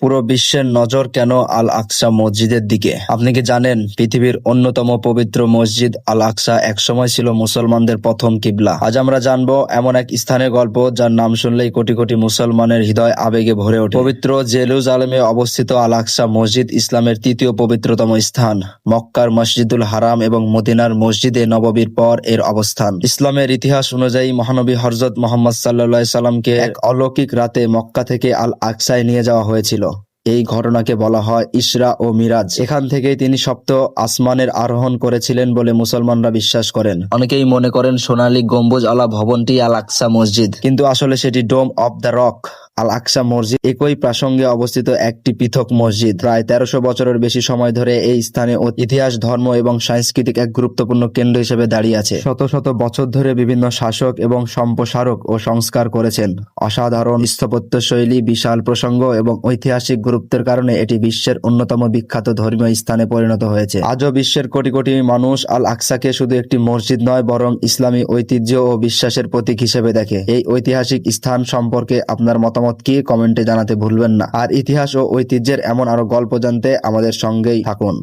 পুরো বিশ্বের নজর কেন আল আকসা মসজিদের দিকে? আপনি কি জানেন পৃথিবীর অন্যতম পবিত্র মসজিদ আল আকসা একসময় ছিল মুসলমানদের প্রথম কিবলা। আজ আমরা জানবো এমন এক স্থানের গল্প যার নাম শুনলেই কোটি কোটি মুসলমানের হৃদয় আবেগে ভরে ওঠে। পবিত্র জেরুজালেমে অবস্থিত আল আকসা মসজিদ ইসলামের তৃতীয় পবিত্রতম স্থান। মক্কার মসজিদুল হারাম এবং মদিনার মসজিদে নববীর পর এর অবস্থান। ইসলামের ইতিহাস অনুযায়ী মহানবী হযরত মুহাম্মদ সাল্লাল্লাহু আলাইহি সাল্লামকে এক অলৌকিক রাতে মক্কা থেকে আল আকসায় নিয়ে যাওয়া হয়েছিল। এই ঘটনাকে বলা হয় ইসরা ও মিরাজ। এখান থেকেই তিনি সপ্ত আসমানের আরোহণ করেছিলেন বলে মুসলমানরা বিশ্বাস করেন। অনেকেই মনে করেন সোনালী গম্বুজ আলা ভবনটি আল আকসা মসজিদ, কিন্তু আসলে সেটি ডোম অব দ্য রক। আল আকসা মসজিদ একই প্রাসঙ্গে অবস্থিত একটি পৃথক মসজিদ। প্রায় 1300 বছরের বেশি সময় ধরে এই স্থানে ইতিহাস, ধর্ম এবং সাংস্কৃতিক এক গুরুত্বপূর্ণ কেন্দ্র হিসেবে দাঁড়িয়ে আছে। শত শত বছর ধরে বিভিন্ন শাসক এবং সম্প্রসারক ও সংস্কার করেছেন। অসাধারণ স্থাপত্যশৈলী, বিশাল প্রসঙ্গ এবং ঐতিহাসিক গুরুত্বের কারণে এটি বিশ্বের অন্যতম বিখ্যাত ধর্মীয় স্থানে পরিণত হয়েছে। আজও বিশ্বের কোটি কোটি মানুষ আল আকসাকে শুধু একটি মসজিদ নয়, বরং ইসলামী ঐতিহ্য ও বিশ্বাসের প্রতীক হিসেবে দেখে। এই ঐতিহাসিক স্থান সম্পর্কে আপনার মতামত কি কমেন্টে জানাতে ভুলবেন না। আর ইতিহাস ও ঐতিহ্যের এমন আরো গল্প জানতে আমাদের সঙ্গেই থাকুন।